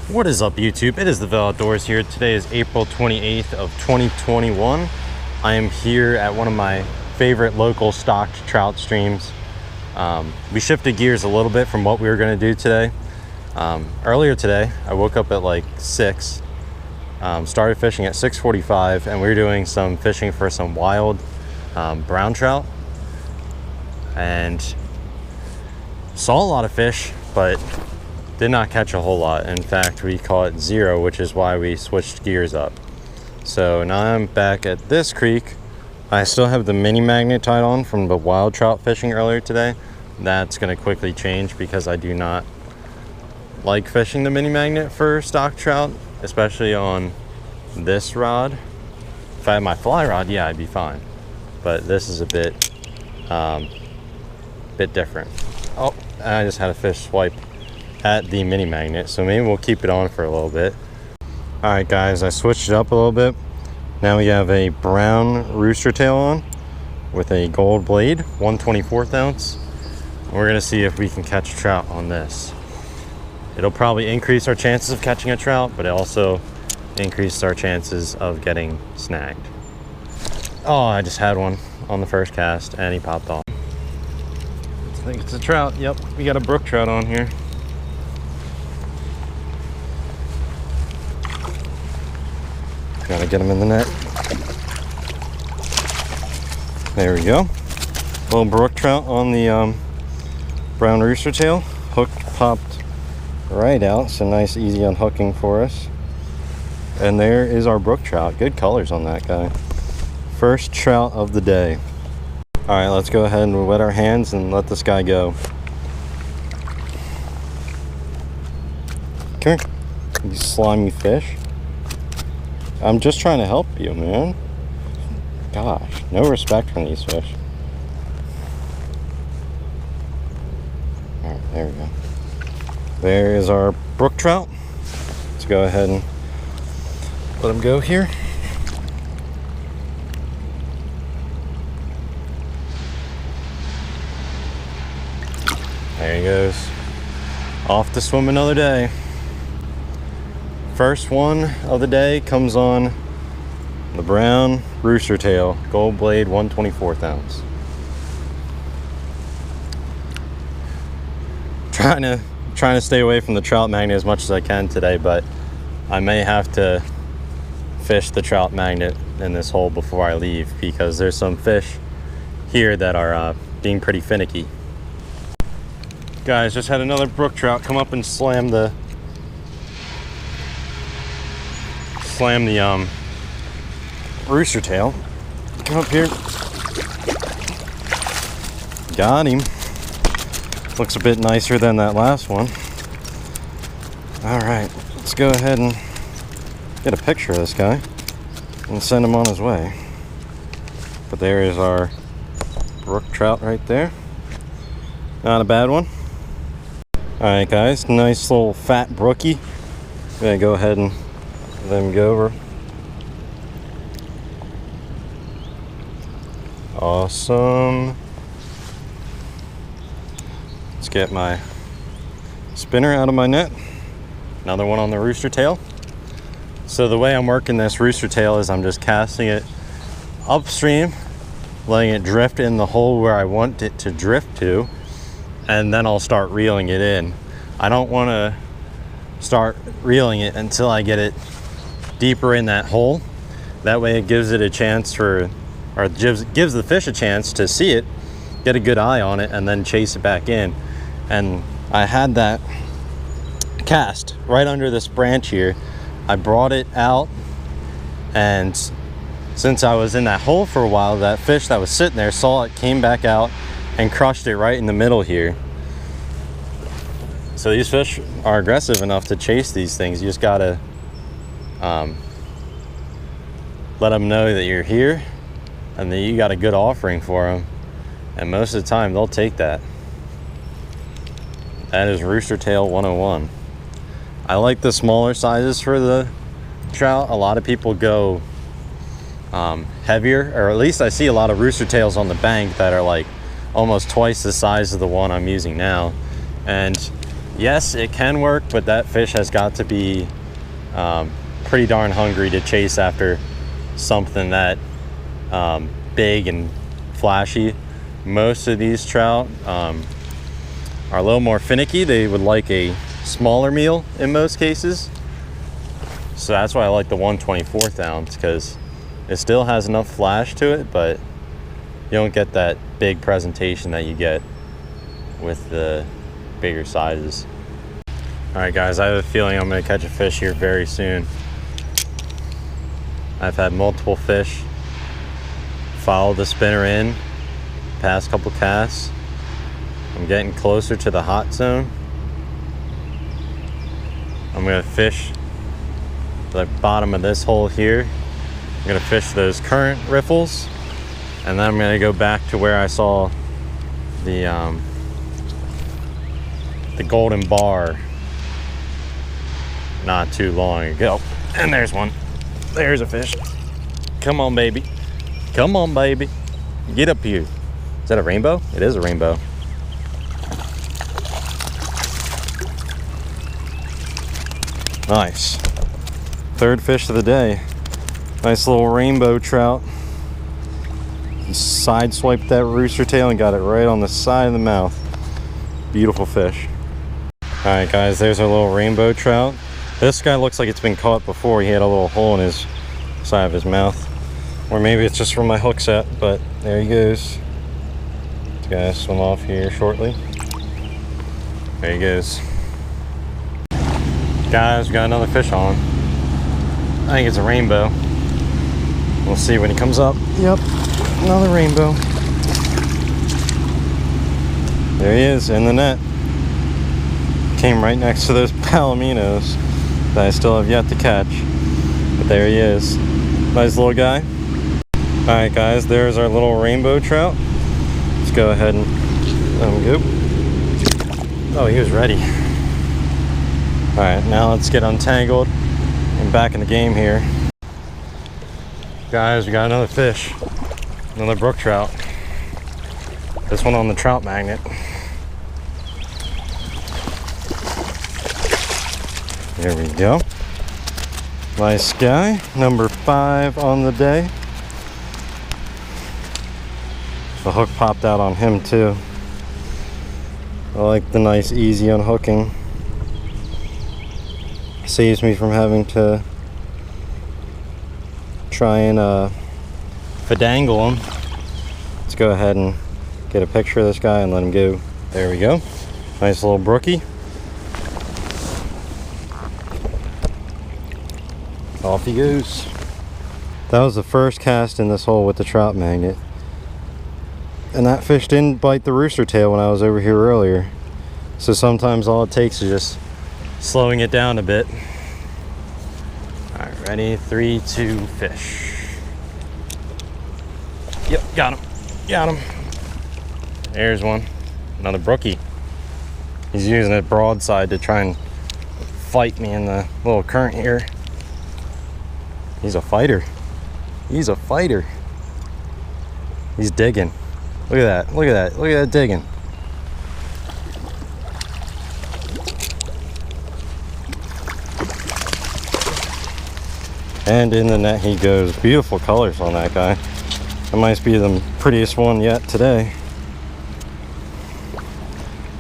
What is up, YouTube? It is the Ville Outdoors here. Today is April 28th of 2021. I am here at one of my favorite local stocked trout streams. We shifted gears a little bit from what we were going to do today. Earlier today, I woke up at like 6, started fishing at 6:45, and we were doing some fishing for some wild brown trout. And saw a lot of fish, but did not catch a whole lot. In fact, we caught 0, which is why we switched gears up. So now I'm back at this creek. I still have the mini magnet tied on from the wild trout fishing earlier today. That's going to quickly change because I do not like fishing the mini magnet for stock trout, especially on this rod. If I had my fly rod, yeah, I'd be fine. But this is a bit different. Oh, I just had a fish swipe at the mini magnet, so maybe we'll keep it on for a little bit. All right, guys, I switched it up a little bit. Now we have a brown rooster tail on with a gold blade, 1/24 ounce. We're gonna see if we can catch a trout on this. It'll probably increase our chances of catching a trout, but it also increases our chances of getting snagged. Oh, I just had one on the first cast and he popped off. I think it's a trout. Yep, we got a brook trout on here. Gotta get him in the net. There we go. Little brook trout on the brown rooster tail. Hook popped right out, so nice easy unhooking for us. And there is our brook trout. Good colors on that guy. First trout of the day. All right, let's go ahead and wet our hands and let this guy go. Come here, you slimy fish. I'm just trying to help you, man. Gosh, no respect from these fish. All right, there we go. There is our brook trout. Let's go ahead and let him go here. There he goes. Off to swim another day. First one of the day comes on the brown rooster tail, gold blade, 1/24 ounce. Trying to stay away from the trout magnet as much as I can today, but I may have to fish the trout magnet in this hole before I leave because there's some fish here that are being pretty finicky. Guys, just had another brook trout come up and slam the rooster tail. Come up here. Got him. Looks a bit nicer than that last one. All right, let's go ahead and get a picture of this guy and send him on his way. But there is our brook trout right there. Not a bad one. All right, guys, nice little fat brookie. I'm gonna go ahead and let him go over. Awesome. Let's get my spinner out of my net. Another one on the rooster tail. So the way I'm working this rooster tail is I'm just casting it upstream, letting it drift in the hole where I want it to drift to, and then I'll start reeling it in. I don't want to start reeling it until I get it deeper in that hole. That way it gives it a chance gives the fish a chance to see it, get a good eye on it, and then chase it back in. And I had that cast right under this branch here. I brought it out, and since I was in that hole for a while, that fish that was sitting there saw it, came back out and crushed it right in the middle here. So these fish are aggressive enough to chase these things. You just gotta let them know that you're here and that you got a good offering for them, and most of the time they'll take that. That is rooster tail 101. I like the smaller sizes for the trout. A lot of people go heavier, or at least I see a lot of rooster tails on the bank that are like almost twice the size of the one I'm using now. And yes, it can work, but that fish has got to be pretty darn hungry to chase after something that big and flashy. Most of these trout are a little more finicky. They would like a smaller meal in most cases. So that's why I like the 1/24 ounce, because it still has enough flash to it, but you don't get that big presentation that you get with the bigger sizes. All right, guys, I have a feeling I'm gonna catch a fish here very soon. I've had multiple fish follow the spinner in past couple casts. I'm getting closer to the hot zone. I'm gonna fish the bottom of this hole here. I'm gonna fish those current riffles, and then I'm gonna go back to where I saw the golden bar not too long ago. And there's one. There's a fish. Come on, baby. Come on, baby. Get up here. Is that a rainbow? It is a rainbow. Nice. Third fish of the day. Nice little rainbow trout. He sideswiped that rooster tail and got it right on the side of the mouth. Beautiful fish. Alright, guys, there's our little rainbow trout. This guy looks like it's been caught before. He had a little hole in his side of his mouth. Or maybe it's just from my hook set, but there he goes. He's gonna swim off here shortly. There he goes. Guys, we got another fish on. I think it's a rainbow. We'll see when he comes up. Yep, another rainbow. There he is in the net. Came right next to those palominos that I still have yet to catch. But there he is. Nice little guy. Alright, guys, there's our little rainbow trout. Let's go ahead and let him go. Oh, he was ready. Alright, now let's get untangled and back in the game here. Guys, we got another fish. Another brook trout. This one on the trout magnet. There we go. Nice guy. Number 5 on the day. The hook popped out on him too. I like the nice easy unhooking. Saves me from having to try and fadangle him. Let's go ahead and get a picture of this guy and let him go. There we go. Nice little brookie. Off he goes. That was the first cast in this hole with the trout magnet. And that fish didn't bite the rooster tail when I was over here earlier. So sometimes all it takes is just slowing it down a bit. Alright, ready? 3, 2, fish. Yep, got him. Got him. There's one. Another brookie. He's using it broadside to try and fight me in the little current here. He's a fighter. He's a fighter. He's digging. Look at that. Look at that. Look at that digging. And in the net he goes. Beautiful colors on that guy. That might be the prettiest one yet today.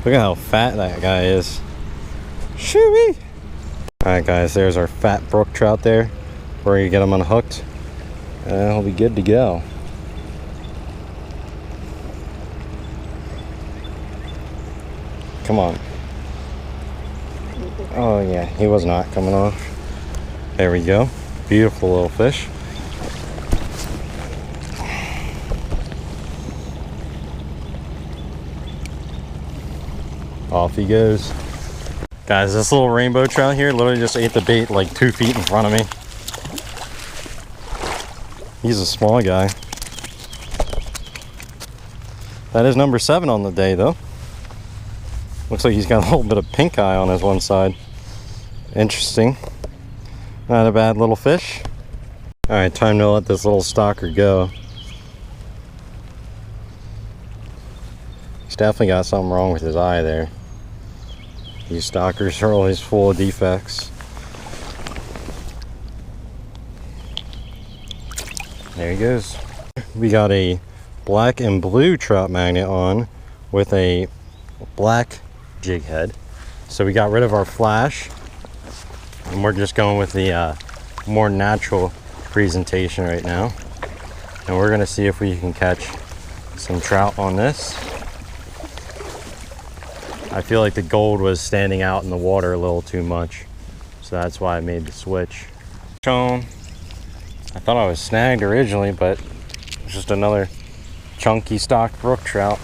Look at how fat that guy is. Shoo-wee! Alright, guys, there's our fat brook trout there. Where you get him unhooked. And he'll be good to go. Come on. Oh yeah, he was not coming off. There we go. Beautiful little fish. Off he goes. Guys, this little rainbow trout here literally just ate the bait like 2 feet in front of me. He's a small guy. That is number 7 on the day though. Looks like he's got a little bit of pink eye on his one side. Interesting. Not a bad little fish. Alright, time to let this little stalker go. He's definitely got something wrong with his eye there. These stockers are always full of defects. There he goes. We got a black and blue trout magnet on with a black jig head. So we got rid of our flash and we're just going with the more natural presentation right now. And we're gonna see if we can catch some trout on this. I feel like the gold was standing out in the water a little too much, so that's why I made the switch. I thought I was snagged originally, but it's just another chunky stock brook trout.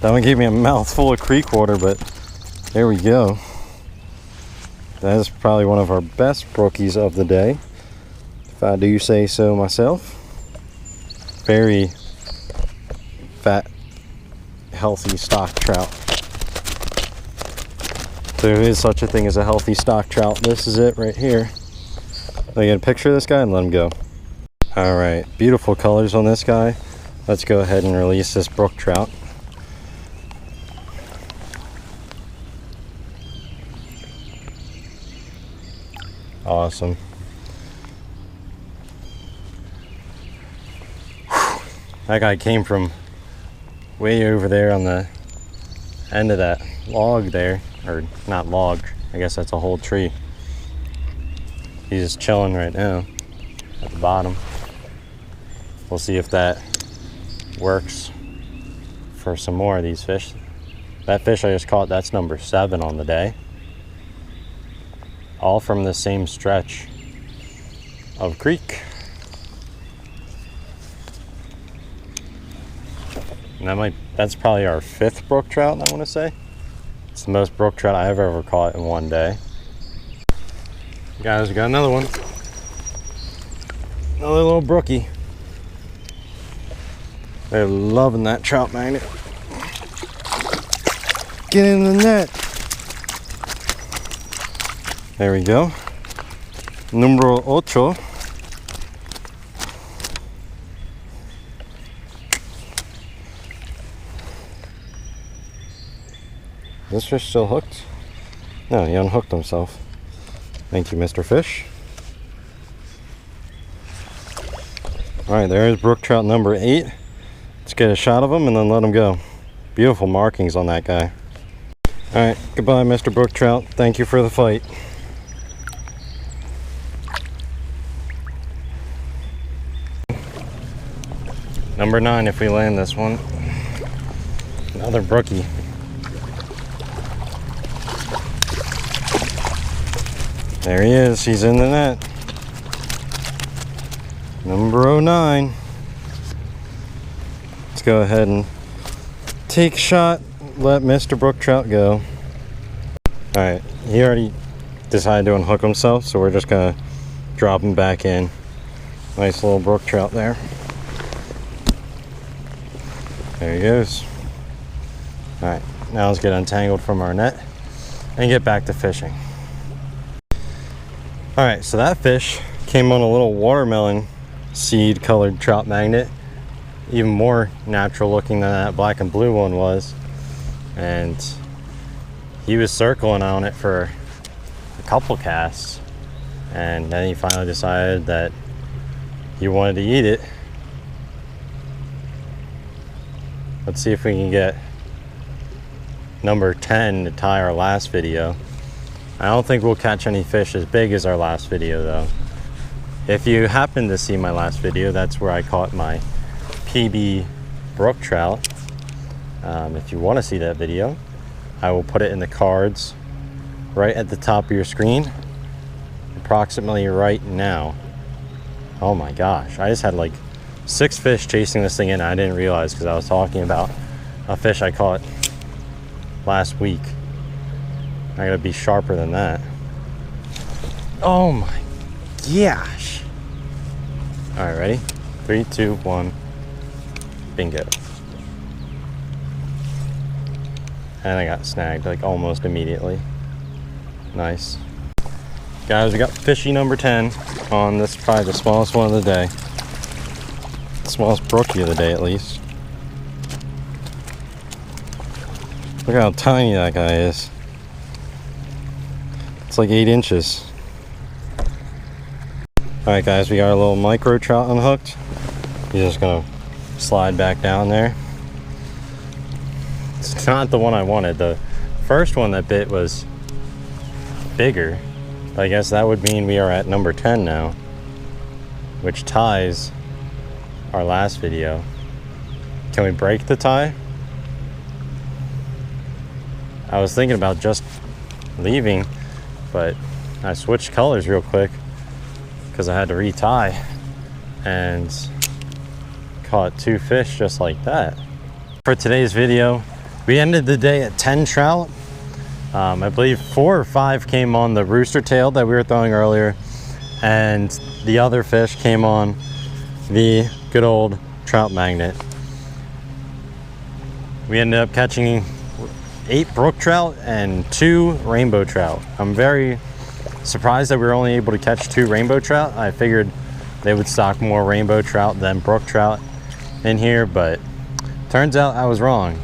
That one gave me a mouthful of creek water, but there we go. That is probably one of our best brookies of the day, if I do say so myself. Very fat, healthy stock trout. There is such a thing as a healthy stock trout. This is it right here. I get a picture of this guy and let him go. All right, beautiful colors on this guy. Let's go ahead and release this brook trout. Awesome. That guy came from way over there on the end of that log there, or not log, I guess that's a whole tree. He's just chilling right now at the bottom. We'll see if that works for some more of these fish. That fish I just caught, that's number 7 on the day. All from the same stretch of creek. And that's probably our 5th brook trout, I want to say. It's the most brook trout I've ever caught in one day. Guys, we got another one. Another little brookie. They're loving that trout magnet. Get in the net. There we go. Numero 8. This fish still hooked? No, he unhooked himself. Thank you, Mr. Fish. Alright, there's brook trout number 8. Let's get a shot of him and then let him go. Beautiful markings on that guy. Alright, goodbye, Mr. Brook Trout. Thank you for the fight. Number 9 if we land this one. Another brookie. There he is, he's in the net. Number 9. Let's go ahead and take a shot, let Mr. Brook Trout go. Alright, he already decided to unhook himself, so we're just gonna drop him back in. Nice little brook trout there. There he goes. Alright, now let's get untangled from our net and get back to fishing. Alright, so that fish came on a little watermelon seed colored trout magnet. Even more natural looking than that black and blue one was. And he was circling on it for a couple casts. And then he finally decided that he wanted to eat it. Let's see if we can get number 10 to tie our last video. I don't think we'll catch any fish as big as our last video though. If you happen to see my last video, that's where I caught my PB brook trout. If you want to see that video, I will put it in the cards right at the top of your screen, approximately right now. Oh my gosh, I just had like 6 fish chasing this thing in. I didn't realize because I was talking about a fish I caught last week. I gotta be sharper than that. Oh my gosh. All right, ready? 3, 2, 1. Bingo. And I got snagged like almost immediately. Nice. Guys, we got fishy number 10 on this, probably the smallest one of the day. The smallest brookie of the day at least. Look how tiny that guy is. It's like 8 inches. Alright guys, we got our little micro trout unhooked. He's just gonna slide back down there. It's not the one I wanted. The first one that bit was bigger. I guess that would mean we are at number 10 now, which ties our last video. Can we break the tie? I was thinking about just leaving, but I switched colors real quick because I had to retie and caught 2 fish just like that. For today's video, we ended the day at 10 trout. I believe 4 or 5 came on the rooster tail that we were throwing earlier, and the other fish came on the good old trout magnet. We ended up catching 8 brook trout and 2 rainbow trout. I'm very surprised that we were only able to catch 2 rainbow trout. I figured they would stock more rainbow trout than brook trout in here, but turns out I was wrong.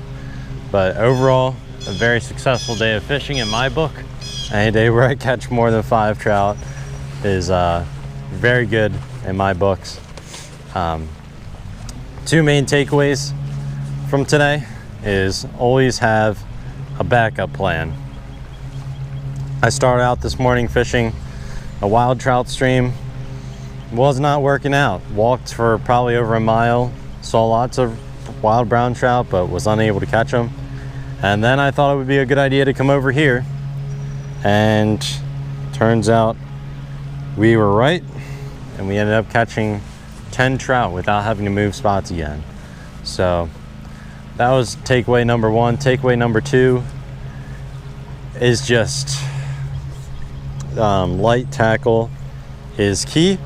But overall, a very successful day of fishing in my book. Any day where I catch more than 5 trout is very good in my books. 2 main takeaways from today is always have a backup plan. I started out this morning fishing a wild trout stream. Was not working out. Walked for probably over a mile, saw lots of wild brown trout, but was unable to catch them. And then I thought it would be a good idea to come over here, and turns out we were right, and we ended up catching 10 trout without having to move spots again. So that was takeaway number 1. Takeaway number 2 is just light tackle is key.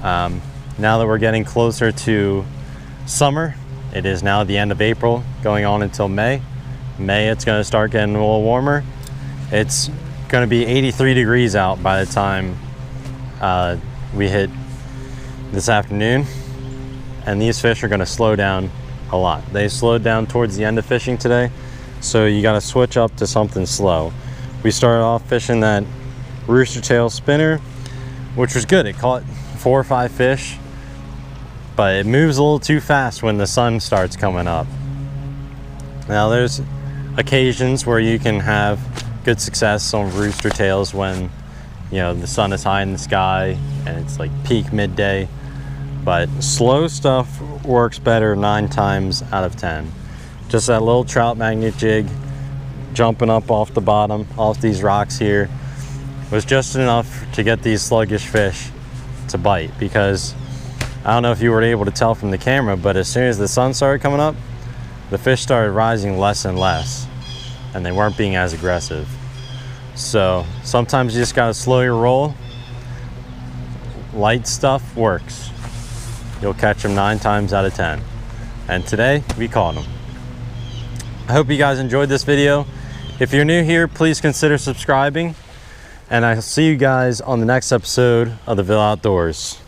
Now that we're getting closer to summer, it is now the end of April, going on until May. May, it's going to start getting a little warmer. It's going to be 83 degrees out by the time we hit this afternoon, and these fish are going to slow down a lot. They slowed down towards the end of fishing today, so you got to switch up to something slow. We started off fishing that rooster tail spinner, which was good. It caught 4 or 5 fish, but it moves a little too fast when the sun starts coming up. Now there's occasions where you can have good success on rooster tails when, you know, the sun is high in the sky and it's like peak midday, but slow stuff works better 9 times out of 10. Just that little trout magnet jig jumping up off the bottom, off these rocks here, was just enough to get these sluggish fish to bite, because I don't know if you were able to tell from the camera, but as soon as the sun started coming up, the fish started rising less and less, and they weren't being as aggressive. So sometimes you just gotta slow your roll. Light stuff works. You'll catch them 9 times out of 10. And today, we caught them. I hope you guys enjoyed this video. If you're new here, please consider subscribing, and I'll see you guys on the next episode of the Ville Outdoors.